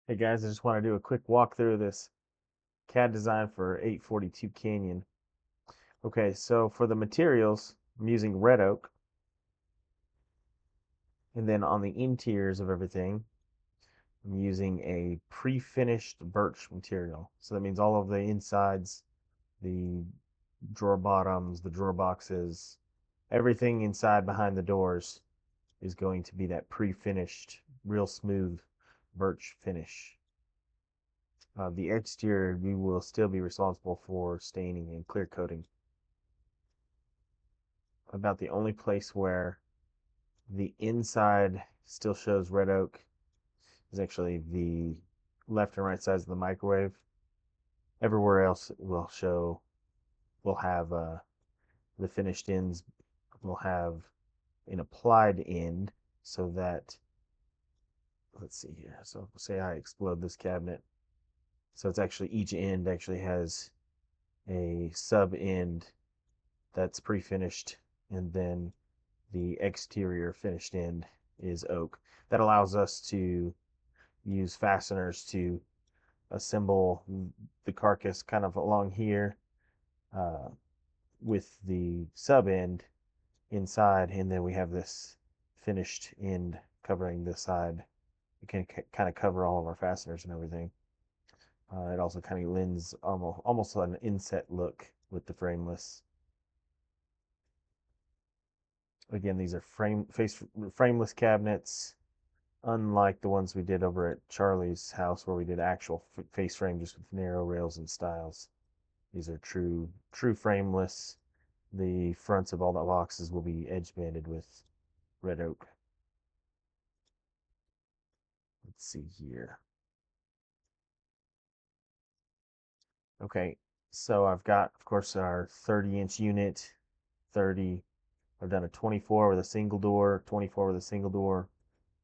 Hey guys, I just want to do a quick walkthrough of this CAD design for 842 Canyon. Okay, so for the materials, I'm using red oak, and then on the interiors of everything, I'm using a pre-finished birch material. So that means all of the insides, the drawer bottoms, the drawer boxes, everything inside behind the doors is going to be that pre-finished, real smooth birch finish. The exterior, we will still be responsible for staining and clear coating. About the only place where the inside still shows red oak is actually the left and right sides of the microwave. Everywhere else will have the finished ends will have an applied end so that, let's see here. So say I explode this cabinet. So it's actually each end actually has a sub end that's pre-finished, and then the exterior finished end is oak. That allows us to use fasteners to assemble the carcass kind of along here, uh, with the sub end inside, and then we have this finished end covering this side. We can kind of cover all of our fasteners and everything. It also kind of lends almost an inset look with the frameless. Again, these are frameless cabinets, unlike the ones we did over at Charlie's house where we did actual face frame just with narrow rails and stiles. These are true frameless. The fronts of all the boxes will be edge banded with red oak. Let's see here. Okay, so I've got, of course, our 30-inch unit, 30. I've done a 24 with a single door, 24 with a single door.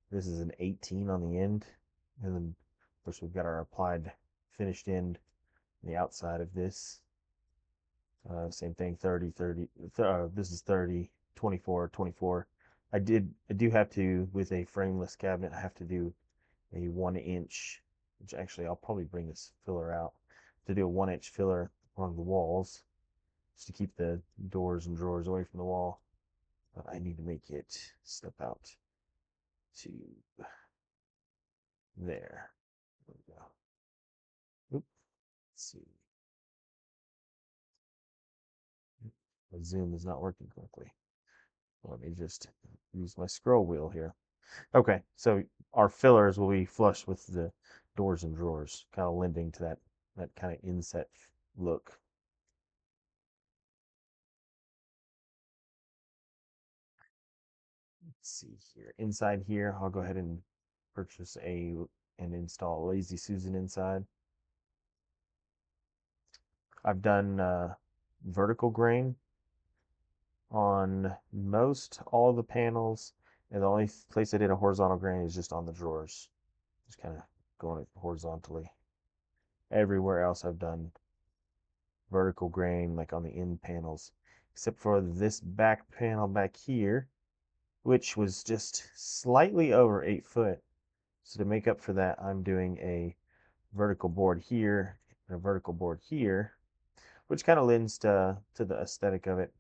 This is an 18 on the end. And then, of course, we've got our applied finished end on the outside of this. Same thing, 30, 30. This is 30, 24, 24. I do have to, with a frameless cabinet, I have to do a 1 inch, which actually I'll probably bring this filler out, to do a 1 inch filler along the walls, just to keep the doors and drawers away from the wall. But I need to make it step out to there. There we go. Oop, let's see. The zoom is not working correctly. Let me just use my scroll wheel here. Okay, so our fillers will be flush with the doors and drawers, kind of lending to that kind of inset look. Let's see here. Inside here, I'll go ahead and purchase and install Lazy Susan inside. I've done vertical grain on most all of the panels, and the only place I did a horizontal grain is just on the drawers, just kind of going horizontally. Everywhere else I've done vertical grain, like on the end panels, except for this back panel back here, which was just slightly over 8 foot. So to make up for that, I'm doing a vertical board here and a vertical board here, which kind of lends to the aesthetic of it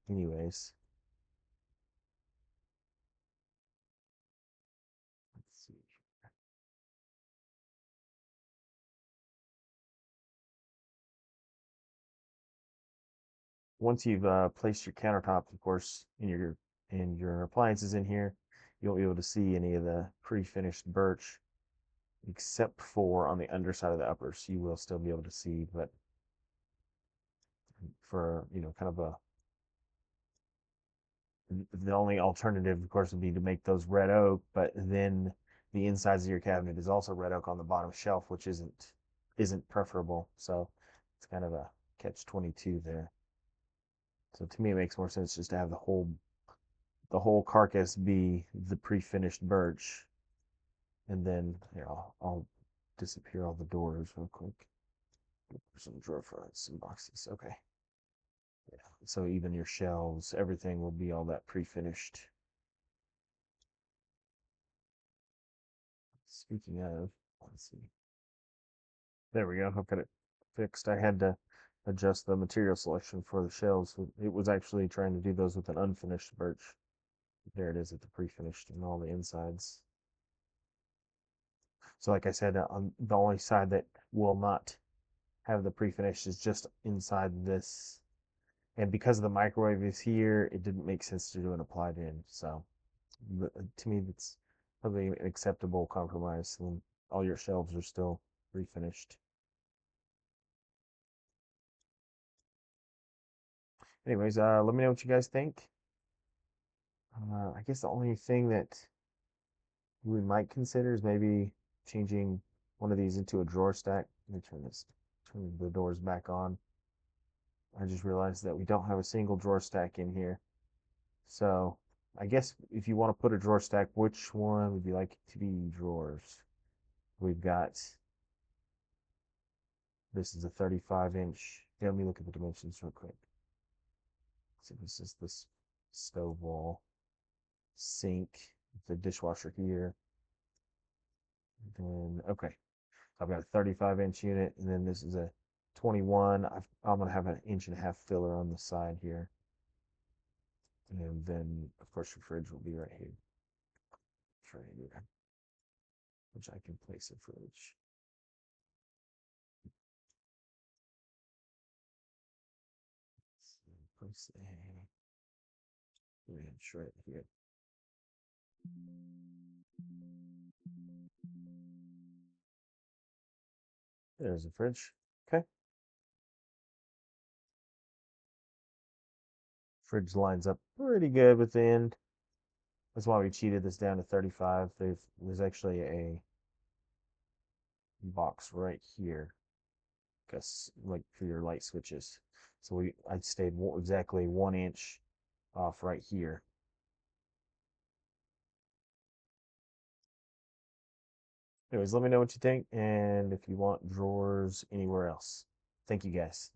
anyways. Let's see. Once you've placed your countertops, of course, in your appliances in here, you won't be able to see any of the pre-finished birch, except for on the underside of the uppers. You will still be able to see, but for, kind of the only alternative, of course, would be to make those red oak, but then the insides of your cabinet is also red oak on the bottom shelf, which isn't preferable. So it's kind of a catch 22 there. So to me, it makes more sense just to have the whole carcass be the pre-finished birch, and then here I'll disappear all the doors real quick. Some drawer fronts, some boxes. Okay. Yeah. So even your shelves, everything will be all that pre-finished. Speaking of, Let's see. There we go. I've got it fixed. I had to adjust the material selection for the shelves. It was actually trying to do those with an unfinished birch. There it is at the pre-finished and all the insides. So like I said, on the only side that will not have the pre-finished is just inside this. And because the microwave is here, it didn't make sense to do an applied in. So to me, that's probably an acceptable compromise. And all your shelves are still pre-finished. Anyways, let me know what you guys think. I guess the only thing that we might consider is maybe changing one of these into a drawer stack. Let me turn the doors back on. I just realized that we don't have a single drawer stack in here. So I guess if you want to put a drawer stack, which one would you like it to be drawers? We've got, this is a 35-inch. Yeah, let me look at the dimensions real quick. So this is this stove wall, sink, the dishwasher here. And then, okay, I've got a 35-inch unit, and then this is a 21. I'm going to have an inch and a half filler on the side here. And then, of course, your fridge will be right here. Right here, which I can place a fridge. Place a fridge right here. There's a fridge. Okay. Fridge lines up pretty good with the end. That's why we cheated this down to 35. There's actually a box right here, guess like for your light switches. So I stayed exactly 1 inch off right here. Anyways, let me know what you think and if you want drawers anywhere else. Thank you guys.